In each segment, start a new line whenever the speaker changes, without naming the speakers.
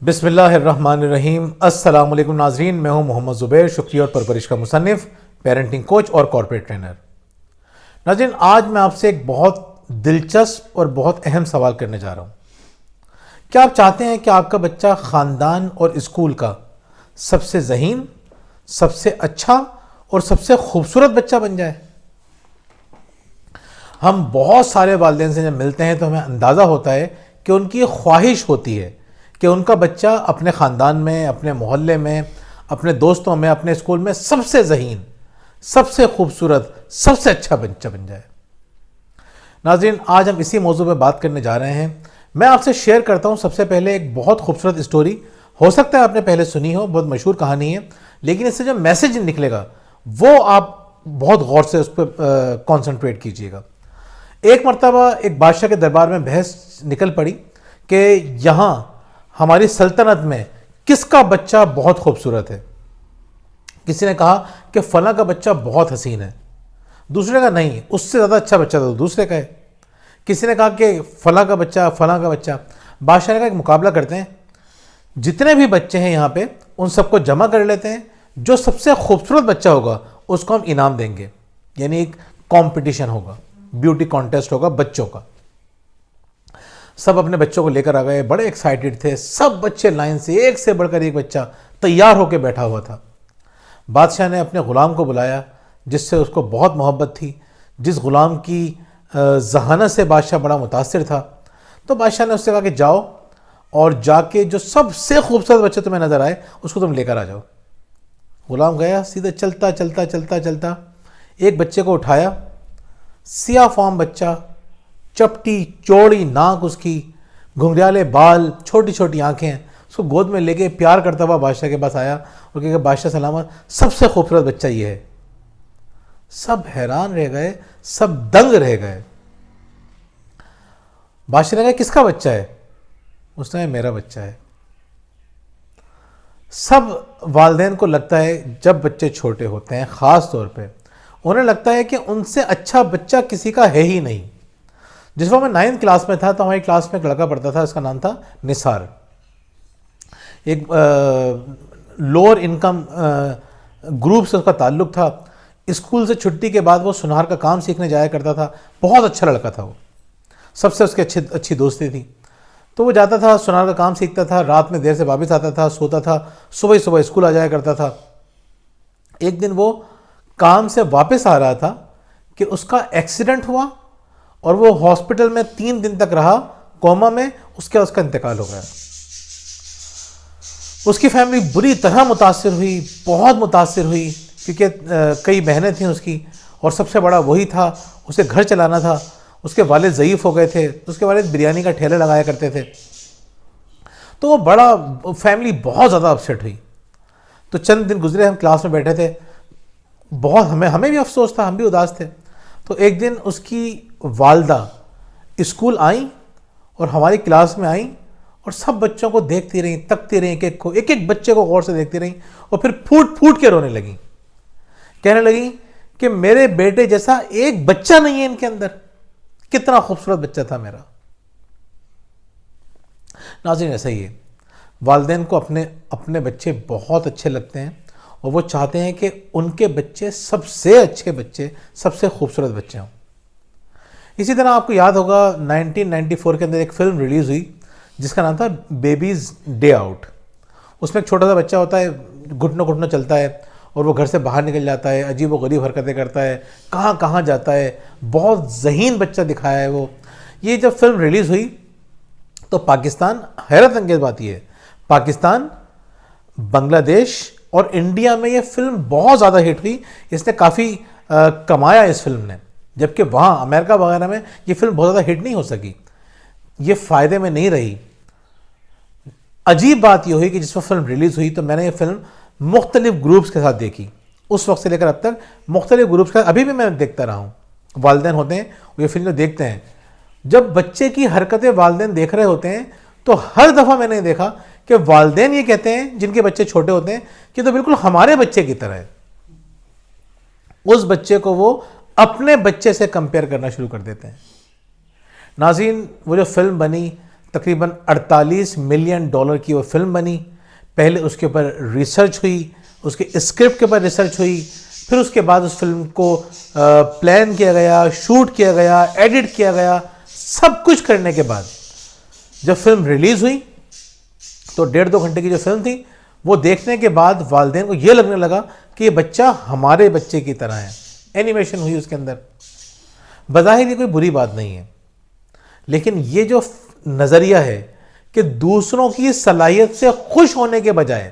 بسم اللہ الرحمن الرحیم۔ السلام علیکم ناظرین، میں ہوں محمد زبیر، شکریہ اور پرورش کا مصنف، پیرنٹنگ کوچ اور کارپوریٹ ٹرینر۔ ناظرین، آج میں آپ سے ایک بہت دلچسپ اور بہت اہم سوال کرنے جا رہا ہوں۔ کیا آپ چاہتے ہیں کہ آپ کا بچہ خاندان اور اسکول کا سب سے ذہین، سب سے اچھا اور سب سے خوبصورت بچہ بن جائے؟ ہم بہت سارے والدین سے جب ملتے ہیں تو ہمیں اندازہ ہوتا ہے کہ ان کی خواہش ہوتی ہے کہ ان کا بچہ اپنے خاندان میں، اپنے محلے میں، اپنے دوستوں میں، اپنے اسکول میں سب سے ذہین، سب سے خوبصورت، سب سے اچھا بچہ بن جائے۔ ناظرین، آج ہم اسی موضوع پہ بات کرنے جا رہے ہیں۔ میں آپ سے شیئر کرتا ہوں سب سے پہلے ایک بہت خوبصورت اسٹوری۔ ہو سکتا ہے آپ نے پہلے سنی ہو، بہت مشہور کہانی ہے، لیکن اس سے جو میسج نکلے گا وہ آپ بہت غور سے اس پہ کانسنٹریٹ کیجیے گا۔ ایک مرتبہ ایک بادشاہ کے دربار میں بحث نکل پڑی کہ یہاں ہماری سلطنت میں کس کا بچہ بہت خوبصورت ہے۔ کسی نے کہا کہ فلاں کا بچہ بہت حسین ہے، دوسرے نے کہا نہیں، اس سے زیادہ اچھا بچہ تو دوسرے کا ہے۔ کسی نے کہا کہ فلاں کا بچہ، فلاں کا بچہ۔ بادشاہ نے کہا ایک مقابلہ کرتے ہیں، جتنے بھی بچے ہیں یہاں پہ ان سب کو جمع کر لیتے ہیں، جو سب سے خوبصورت بچہ ہوگا اس کو ہم انعام دیں گے، یعنی ایک کمپٹیشن ہوگا، بیوٹی کانٹیسٹ ہوگا بچوں کا۔ سب اپنے بچوں کو لے کر آ گئے، بڑے ایکسائٹڈ تھے، سب بچے لائن سے، ایک سے بڑھ کر ایک بچہ تیار ہو کے بیٹھا ہوا تھا۔ بادشاہ نے اپنے غلام کو بلایا جس سے اس کو بہت محبت تھی، جس غلام کی ذہانت سے بادشاہ بڑا متاثر تھا۔ تو بادشاہ نے اس سے کہا کہ جاؤ اور جا کے جو سب سے خوبصورت بچے تمہیں نظر آئے اس کو تم لے کر آ جاؤ۔ غلام گیا، سیدھا چلتا چلتا چلتا چلتا ایک بچے کو اٹھایا، سیاہ فام بچہ، چپٹی چوڑی ناک اس کی، گھنگریالے بال، چھوٹی چھوٹی آنکھیں، اس کو گود میں لے کے پیار کرتا ہوا بادشاہ کے پاس آیا اور کہا کہ بادشاہ سلامت، سب سے خوبصورت بچہ یہ ہے۔ سب حیران رہ گئے، سب دنگ رہ گئے۔ بادشاہ نے کہا کس کا بچہ ہے؟ اس نے کہا میرا بچہ ہے۔ سب والدین کو لگتا ہے جب بچے چھوٹے ہوتے ہیں، خاص طور پہ انہیں لگتا ہے کہ ان سے اچھا بچہ کسی کا ہے ہی نہیں۔ جس وقت میں 9th کلاس میں تھا تو ہماری کلاس میں ایک لڑکا پڑھتا تھا، اس کا نام تھا نثار۔ ایک لوور انکم گروپ سے اس کا تعلق تھا۔ اسکول سے چھٹی کے بعد وہ سنار کا کام سیکھنے جایا کرتا تھا، بہت اچھا لڑکا تھا وہ، سب سے اس کی اچھی دوستی تھی۔ تو وہ جاتا تھا، سنار کا کام سیکھتا تھا، رات میں دیر سے واپس آتا تھا، سوتا تھا، صبح اسکول آ جایا کرتا تھا۔ ایک دن وہ کام سے واپس آ رہا تھا کہ اس کا ایکسیڈنٹ ہوا اور وہ ہاسپٹل میں 3 دن تک رہا کوما میں، اس کا انتقال ہو گیا۔ اس کی فیملی بری طرح متاثر ہوئی، بہت متاثر ہوئی، کیونکہ کئی بہنیں تھیں اس کی اور سب سے بڑا وہی تھا، اسے گھر چلانا تھا۔ اس کے والد ضعیف ہو گئے تھے، اس کے والد بریانی کا ٹھیلہ لگایا کرتے تھے، تو وہ فیملی بہت زیادہ اپسیٹ ہوئی۔ تو چند دن گزرے، ہم کلاس میں بیٹھے تھے، بہت ہمیں بھی افسوس تھا، ہم بھی اداس تھے۔ تو ایک دن اس کی والدہ اسکول آئیں اور ہماری کلاس میں آئیں اور سب بچوں کو دیکھتی رہیں، تکتی رہیں، ایک ایک بچے کو غور سے دیکھتی رہیں اور پھر پھوٹ پھوٹ کے رونے لگیں، کہنے لگیں کہ میرے بیٹے جیسا ایک بچہ نہیں ہے ان کے اندر، کتنا خوبصورت بچہ تھا میرا۔ ناظرین، ایسا ہی ہے، والدین کو اپنے بچے بہت اچھے لگتے ہیں اور وہ چاہتے ہیں کہ ان کے بچے سب سے اچھے بچے، سب سے خوبصورت بچے ہوں۔ اسی طرح آپ کو یاد ہوگا 1994 کے اندر ایک فلم ریلیز ہوئی جس کا نام تھا بیبیز ڈے آؤٹ۔ اس میں ایک چھوٹا سا بچہ ہوتا ہے، گھٹنوں گھٹنوں چلتا ہے اور وہ گھر سے باہر نکل جاتا ہے، عجیب و غریب حرکتیں کرتا ہے، کہاں کہاں جاتا ہے، بہت ذہین بچہ دکھایا ہے وہ۔ یہ جب فلم ریلیز ہوئی تو پاکستان، حیرت انگیز بات یہ ہے، پاکستان، بنگلہ دیش اور انڈیا میں یہ فلم بہت زیادہ ہٹ ہوئی، اس نے کافی کمایا اس فلم نے، جبکہ وہاں امریکہ وغیرہ میں یہ فلم بہت زیادہ ہٹ نہیں ہو سکی، یہ فائدے میں نہیں رہی۔ عجیب بات یہ ہوئی کہ جس وقت فلم ریلیز ہوئی تو میں نے یہ فلم مختلف گروپس کے ساتھ دیکھی، اس وقت سے لے کر اب تک مختلف گروپس کا، ابھی بھی میں دیکھتا رہا ہوں۔ والدین ہوتے ہیں وہ یہ فلم دیکھتے ہیں، جب بچے کی حرکتیں والدین دیکھ رہے ہوتے ہیں تو ہر دفعہ میں نے دیکھا کہ والدین یہ کہتے ہیں جن کے بچے چھوٹے ہوتے ہیں کہ تو بالکل ہمارے بچے کی طرح ہے۔ اس بچے کو وہ اپنے بچے سے کمپیئر کرنا شروع کر دیتے ہیں۔ ناظرین، وہ جو فلم بنی تقریباً $48 ملین کی وہ فلم بنی. پہلے اس کے اوپر ریسرچ ہوئی, اس کے اسکرپٹ کے اوپر ریسرچ ہوئی, پھر اس کے بعد اس فلم کو پلان کیا گیا, شوٹ کیا گیا, ایڈٹ کیا گیا. سب کچھ کرنے کے بعد جب فلم ریلیز ہوئی تو 1.5-2 گھنٹے کی جو فلم تھی وہ دیکھنے کے بعد والدین کو یہ لگنے لگا کہ یہ بچہ ہمارے بچے کی طرح ہے. اینیمیشن ہوئی اس کے اندر. بظاہر یہ کوئی بری بات نہیں ہے, لیکن یہ جو نظریہ ہے کہ دوسروں کی صلاحیت سے خوش ہونے کے بجائے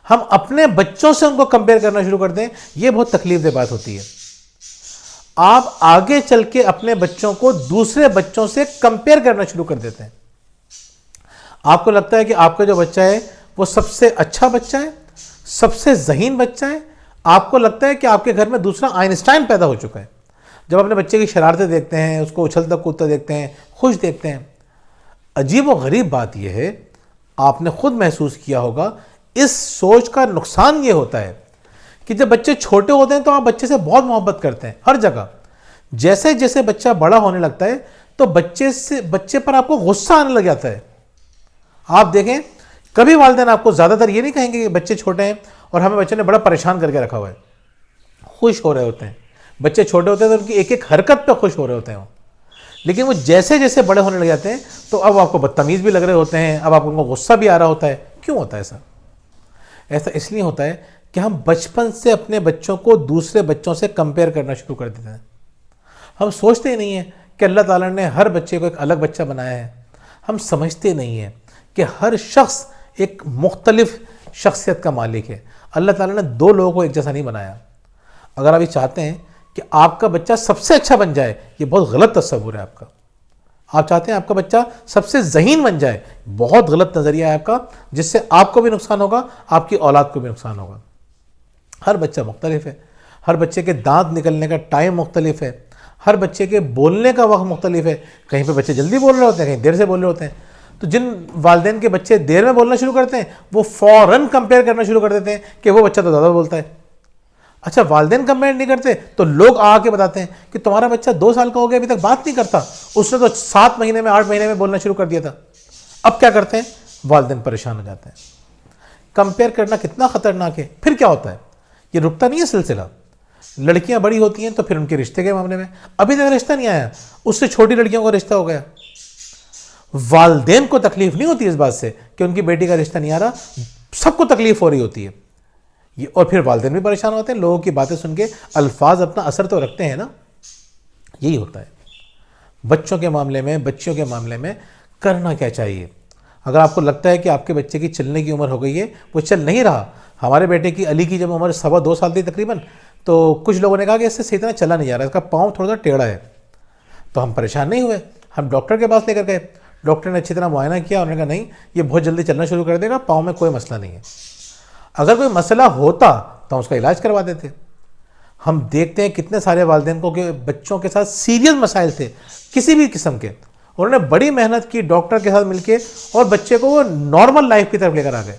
ہم اپنے بچوں سے ان کو کمپیئر کرنا شروع کر دیں, یہ بہت تکلیف دہ بات ہوتی ہے. آپ آگے چل کے اپنے بچوں کو دوسرے بچوں سے کمپیئر کرنا شروع کر دیتے ہیں. آپ کو لگتا ہے کہ آپ کا جو بچہ ہے وہ سب سے اچھا بچہ ہے, سب سے ذہین بچہ ہے. آپ کو لگتا ہے کہ آپ کے گھر میں دوسرا آئنسٹائن پیدا ہو چکا ہے. جب اپنے بچے کی شرارتیں دیکھتے ہیں, اس کو اچھلتا کودتا دیکھتے ہیں, خوش دیکھتے ہیں. عجیب و غریب بات یہ ہے, آپ نے خود محسوس کیا ہوگا, اس سوچ کا نقصان یہ ہوتا ہے کہ جب بچے چھوٹے ہوتے ہیں تو آپ بچے سے بہت محبت کرتے ہیں ہر جگہ. جیسے جیسے بچہ بڑا ہونے لگتا ہے تو بچے پر آپ کو غصہ آنے لگ جاتا ہے. آپ دیکھیں, کبھی والدین آپ کو زیادہ تر یہ نہیں کہیں گے کہ بچے چھوٹے ہیں اور ہمیں بچے نے بڑا پریشان کر کے رکھا ہوا ہے. خوش ہو رہے ہوتے ہیں. بچے چھوٹے ہوتے ہیں تو ان کی ایک ایک حرکت پہ خوش ہو رہے ہوتے ہیں. لیکن وہ جیسے جیسے بڑے ہونے لگ جاتے ہیں تو اب آپ کو بدتمیز بھی لگ رہے ہوتے ہیں, اب آپ کو غصہ بھی آ رہا ہوتا ہے. کیوں ہوتا ہے ایسا؟ ایسا اس لیے ہوتا ہے کہ ہم بچپن سے اپنے بچوں کو دوسرے بچوں سے کمپیئر کرنا شروع کر دیتے ہیں. ہم سوچتے ہی نہیں ہیں کہ اللہ تعالیٰ نے ہر بچے کو ایک الگ بچہ بنایا ہے. ہم سمجھتے نہیں ہیں کہ ہر شخص ایک مختلف شخصیت کا مالک ہے. اللہ تعالیٰ نے 2 لوگوں کو ایک جیسا نہیں بنایا. اگر آپ یہ چاہتے ہیں کہ آپ کا بچہ سب سے اچھا بن جائے, یہ بہت غلط تصور ہے آپ کا. آپ چاہتے ہیں آپ کا بچہ سب سے ذہین بن جائے, بہت غلط نظریہ ہے آپ کا, جس سے آپ کو بھی نقصان ہوگا, آپ کی اولاد کو بھی نقصان ہوگا. ہر بچہ مختلف ہے. ہر بچے کے دانت نکلنے کا ٹائم مختلف ہے. ہر بچے کے بولنے کا وقت مختلف ہے. کہیں پہ بچے جلدی بول رہے ہوتے ہیں, کہیں دیر سے بول رہے ہوتے ہیں. تو جن والدین کے بچے دیر میں بولنا شروع کرتے ہیں وہ فوراً کمپیئر کرنا شروع کر دیتے ہیں کہ وہ بچہ تو زیادہ بولتا ہے. اچھا, والدین کمپیئر نہیں کرتے تو لوگ آ کے بتاتے ہیں کہ تمہارا بچہ 2 سال کا ہو گیا, ابھی تک بات نہیں کرتا, اس نے تو 7 مہینے میں 8 مہینے میں بولنا شروع کر دیا تھا. اب کیا کرتے ہیں؟ والدین پریشان ہو جاتے ہیں. کمپیئر کرنا کتنا خطرناک ہے. پھر کیا ہوتا ہے؟ یہ رکتا نہیں ہے سلسلہ. لڑکیاں بڑی ہوتی ہیں تو پھر ان کے رشتے کے معاملے میں ابھی تک رشتہ نہیں آیا, اس سے چھوٹی لڑکیوں کا رشتہ ہو گیا. والدین کو تکلیف نہیں ہوتی اس بات سے کہ ان کی بیٹی کا رشتہ نہیں آ رہا, سب کو تکلیف ہو رہی ہوتی ہے. اور پھر والدین بھی پریشان ہوتے ہیں. لوگوں کی باتیں سن کے الفاظ اپنا اثر تو رکھتے ہیں نا. یہی ہوتا ہے بچوں کے معاملے میں, بچیوں کے معاملے میں. کرنا کیا چاہیے؟ اگر آپ کو لگتا ہے کہ آپ کے بچے کی چلنے کی عمر ہو گئی ہے, وہ چل نہیں رہا. ہمارے بیٹے کی علی کی جب عمر 2.25 سال تھی تقریباً, تو کچھ لوگوں نے کہا کہ اس سے صحیح طرح چلا نہیں جا رہا, اس کا پاؤں تھوڑا سا ٹیڑھا ہے. تو ہم پریشان نہیں ہوئے, ہم ڈاکٹر کے پاس لے کر گئے. ڈاکٹر نے اچھی طرح معائنہ کیا, انہوں نے کہا نہیں, یہ بہت جلدی چلنا شروع کر دے گا, پاؤں میں کوئی مسئلہ نہیں ہے. اگر کوئی مسئلہ ہوتا تو ہم اس کا علاج کروا دیتے. ہم دیکھتے ہیں کتنے سارے والدین کو کہ بچوں کے ساتھ سیریس مسائل تھے کسی بھی قسم کے, انہوں نے بڑی محنت کی ڈاکٹر کے ساتھ مل کے, اور بچے کو وہ نارمل لائف کی طرف لے کر آ گئے.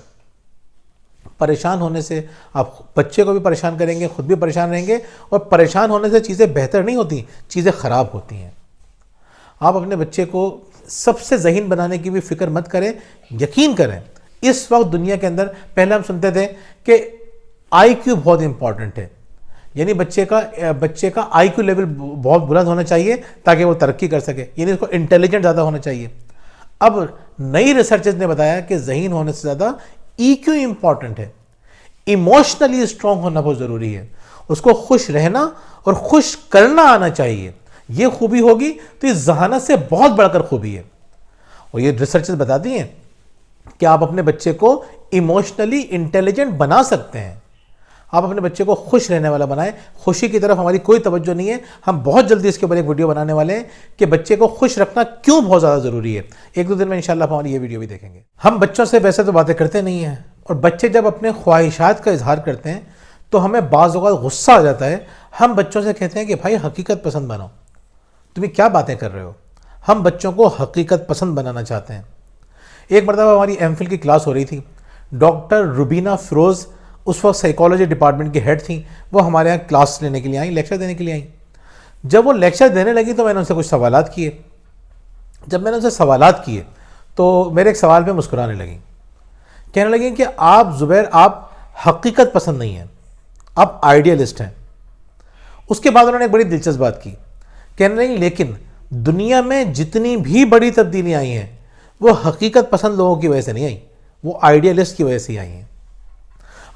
پریشان ہونے سے آپ بچے کو بھی پریشان کریں گے, خود بھی پریشان رہیں گے, اور پریشان ہونے سے چیزیں بہتر نہیں ہوتی, چیزیں خراب ہوتی ہیں. آپ اپنے بچے کو سب سے ذہین بنانے کی بھی فکر مت کریں. یقین کریں اس وقت دنیا کے اندر, پہلے ہم سنتے تھے کہ آئی کیو بہت امپورٹنٹ ہے, یعنی بچے کا آئی کیو لیول بہت بلند ہونا چاہیے تاکہ وہ ترقی کر سکے, یعنی اس کو انٹیلیجنٹ زیادہ ہونا چاہیے. اب نئی ریسرچز نے بتایا کہ ذہین ہونے سے زیادہ ای کیو امپورٹنٹ ہے. ایموشنلی اسٹرانگ ہونا بہت ضروری ہے. اس کو خوش رہنا اور خوش کرنا آنا چاہیے. یہ خوبی ہوگی تو یہ ذہانت سے بہت بڑھ کر خوبی ہے. اور یہ ریسرچز بتاتی ہیں کہ آپ اپنے بچے کو ایموشنلی انٹیلیجنٹ بنا سکتے ہیں. آپ اپنے بچے کو خوش رہنے والا بنائیں. خوشی کی طرف ہماری کوئی توجہ نہیں ہے. ہم بہت جلدی اس کے اوپر ایک ویڈیو بنانے والے ہیں کہ بچے کو خوش رکھنا کیوں بہت زیادہ ضروری ہے. 1-2 دن میں انشاءاللہ ہماری یہ ویڈیو بھی دیکھیں گے. ہم بچوں سے ویسے تو باتیں کرتے نہیں ہیں, اور بچے جب اپنے خواہشات کا اظہار کرتے ہیں تو ہمیں بعض اوقات غصہ آ جاتا ہے. ہم بچوں سے کہتے ہیں کہ بھائی حقیقت پسند بنو, تمہیں کیا باتیں کر رہے ہو. ہم بچوں کو حقیقت پسند بنانا چاہتے ہیں. ایک مرتبہ ہماری ایم فل کی کلاس ہو رہی تھی. ڈاکٹر روبینہ فیروز اس وقت سائیکالوجی ڈپارٹمنٹ کی ہیڈ تھیں. وہ ہمارے یہاں کلاس لینے کے لیے آئیں, لیکچر دینے کے لیے آئیں. جب وہ لیکچر دینے لگی تو میں نے ان سے کچھ سوالات کیے. جب میں نے ان سے سوالات کیے تو میرے ایک سوال پہ مسکرانے لگیں، کہنے لگیں کہ آپ زبیر آپ حقیقت پسند نہیں ہیں، آپ آئیڈیالسٹ ہیں۔ اس کے بعد انہوں نے ایک بڑی دلچسپ بات کی، کہنے لگیں لیکن دنیا میں جتنی بھی بڑی تبدیلیاں آئی ہیں وہ حقیقت پسند لوگوں کی وجہ سے نہیں آئی، وہ آئیڈیالسٹ کی وجہ سے آئی ہیں۔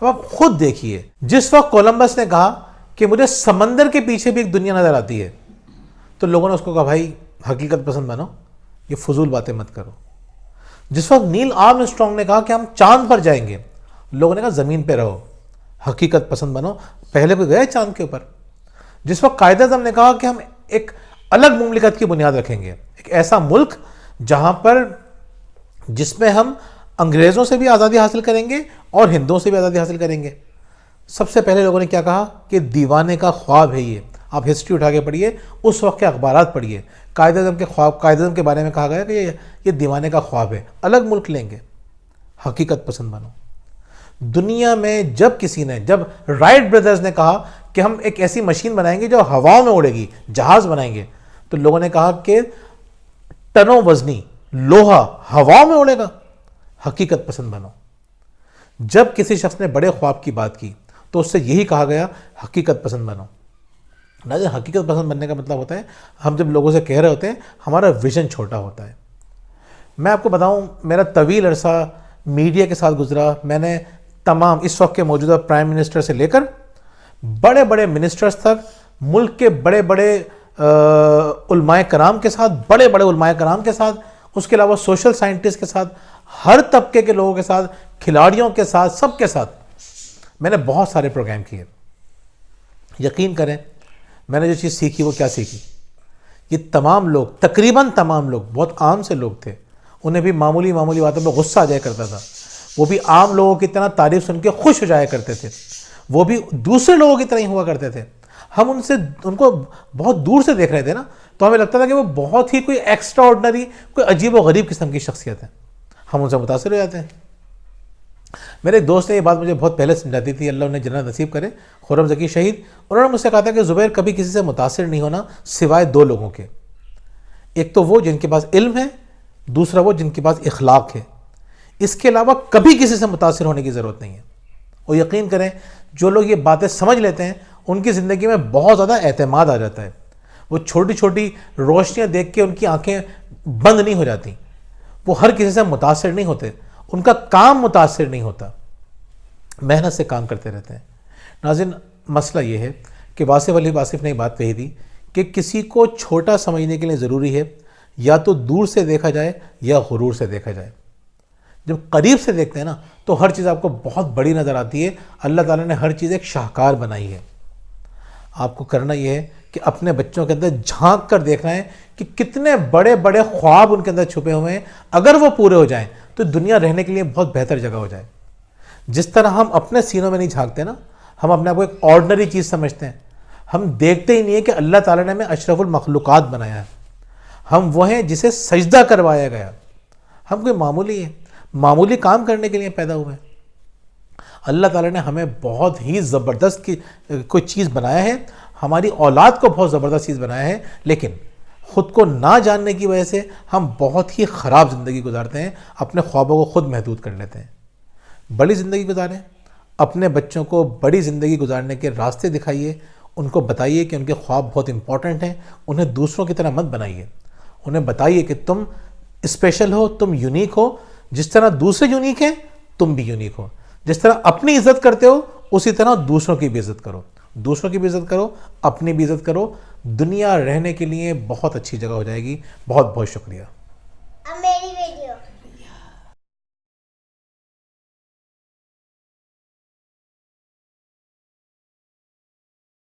اب آپ خود دیکھیے، جس وقت کولمبس نے کہا کہ مجھے سمندر کے پیچھے بھی ایک دنیا نظر آتی ہے، تو لوگوں نے اس کو کہا بھائی حقیقت پسند بنو، یہ فضول باتیں مت کرو۔ جس وقت نیل آرمسٹرانگ نے کہا کہ ہم چاند پر جائیں گے، لوگوں نے کہا زمین پہ رہو، حقیقت پسند بنو، پہلے کوئی گئے چاند کے اوپر۔ جس وقت قائد اعظم نے کہا کہ ہم ایک الگ مملکت کی بنیاد رکھیں گے، ایک ایسا ملک جہاں پر جس میں ہم انگریزوں سے بھی آزادی حاصل کریں گے اور ہندوؤں سے بھی آزادی حاصل کریں گے، سب سے پہلے لوگوں نے کیا کہا کہ دیوانے کا خواب ہے یہ۔ آپ ہسٹری اٹھا کے پڑھیے، اس وقت کے اخبارات پڑھیے، قائد اعظم کے بارے میں کہا گیا کہ یہ دیوانے کا خواب ہے، الگ ملک لیں گے، حقیقت پسند بنو۔ دنیا میں جب رائٹ بردرز نے کہا کہ ہم ایک ایسی مشین بنائیں گے جو ہواؤں میں اڑے گی، جہاز بنائیں گے، تو لوگوں نے کہا کہ ٹنوں وزنی لوہا ہواؤں میں اڑے گا، حقیقت پسند بنو۔ جب کسی شخص نے بڑے خواب کی بات کی تو اس سے یہی کہا گیا حقیقت پسند بنو۔ ناظرین، حقیقت پسند بننے کا مطلب ہوتا ہے ہم جب لوگوں سے کہہ رہے ہوتے ہیں ہمارا ویژن چھوٹا ہوتا ہے۔ میں آپ کو بتاؤں، میرا طویل عرصہ میڈیا کے ساتھ گزرا، میں نے تمام اس وقت کے موجودہ پرائم منسٹر سے لے کر بڑے بڑے منسٹرز تک، ملک کے بڑے بڑے علماء کرام کے ساتھ، بڑے بڑے علماء کرام کے ساتھ، اس کے علاوہ سوشل سائنٹسٹ کے ساتھ، ہر طبقے کے لوگوں کے ساتھ، کھلاڑیوں کے ساتھ، سب کے ساتھ میں نے بہت سارے پروگرام کیے۔ یقین کریں میں نے جو چیز سیکھی وہ کیا سیکھی، یہ تمام لوگ، تقریباً تمام لوگ، بہت عام سے لوگ تھے، انہیں بھی معمولی باتوں پہ غصہ آ جایا کرتا تھا، وہ بھی عام لوگوں کی طرح تعریف سن کے خوش ہو جایا کرتے تھے، وہ بھی دوسرے لوگوں کی طرح ہی ہوا کرتے تھے۔ ہم ان کو بہت دور سے دیکھ رہے تھے نا، تو ہمیں لگتا تھا کہ وہ بہت ہی کوئی ایکسٹرا آرڈنری، کوئی عجیب و غریب قسم کی شخصیت ہے، ہم ان سے متاثر ہو جاتے ہیں۔ میرے ایک دوست نے یہ بات مجھے بہت پہلے سمجھاتی تھی، اللہ انہیں جنت نصیب کرے، خرم ذکی شہید۔ انہوں نے مجھ سے کہا تھا کہ زبیر کبھی کسی سے متاثر نہیں ہونا سوائے دو لوگوں کے، ایک تو وہ جن کے پاس علم ہے، دوسرا وہ جن کے پاس اخلاق ہے، اس کے علاوہ کبھی کسی سے متاثر ہونے کی ضرورت نہیں ہے۔ اور یقین کریں جو لوگ یہ باتیں سمجھ لیتے ہیں ان کی زندگی میں بہت زیادہ اعتماد آ جاتا ہے، وہ چھوٹی چھوٹی روشنیاں دیکھ کے ان کی آنکھیں بند نہیں ہو جاتی، وہ ہر کسی سے متاثر نہیں ہوتے، ان کا کام متاثر نہیں ہوتا، محنت سے کام کرتے رہتے ہیں۔ ناظرین، مسئلہ یہ ہے کہ واصف علی واصف نے یہ بات کہی تھی کہ کسی کو چھوٹا سمجھنے کے لیے ضروری ہے یا تو دور سے دیکھا جائے یا غرور سے دیکھا جائے۔ جب قریب سے دیکھتے ہیں نا تو ہر چیز آپ کو بہت بڑی نظر آتی ہے، اللہ تعالیٰ نے ہر چیز ایک شاہکار بنائی ہے۔ آپ کو کرنا یہ ہے کہ اپنے بچوں کے اندر جھانک کر دیکھنا ہے کہ کتنے بڑے بڑے خواب ان کے اندر چھپے ہوئے ہیں، اگر وہ پورے ہو جائیں تو دنیا رہنے کے لیے بہت بہتر جگہ ہو جائے۔ جس طرح ہم اپنے سینوں میں نہیں جھانکتے نا، ہم اپنے آپ کو ایک آرڈنری چیز سمجھتے ہیں، ہم دیکھتے ہی نہیں ہے کہ اللہ تعالیٰ نے ہمیں اشرف المخلوقات بنایا ہے، ہم وہ ہیں جسے سجدہ کروایا گیا، ہم کوئی معمولی کام کرنے کے لیے پیدا ہوئے ہیں۔ اللہ تعالیٰ نے ہمیں بہت ہی زبردست کوئی چیز بنایا ہے، ہماری اولاد کو بہت زبردست چیز بنایا ہے، لیکن خود کو نہ جاننے کی وجہ سے ہم بہت ہی خراب زندگی گزارتے ہیں، اپنے خوابوں کو خود محدود کر لیتے ہیں۔ بڑی زندگی گزاریں، اپنے بچوں کو بڑی زندگی گزارنے کے راستے دکھائیے، ان کو بتائیے کہ ان کے خواب بہت امپورٹنٹ ہیں، انہیں دوسروں کی طرح مت بنائیے، انہیں بتائیے کہ تم اسپیشل ہو، تم یونیک ہو، جس طرح دوسرے یونیک ہیں تم بھی یونیک ہو، جس طرح اپنی عزت کرتے ہو اسی طرح دوسروں کی بھی عزت کرو، دوسروں کی بھی عزت کرو، اپنی بھی عزت کرو، دنیا رہنے کے لیے بہت اچھی جگہ ہو جائے گی۔ بہت بہت شکریہ۔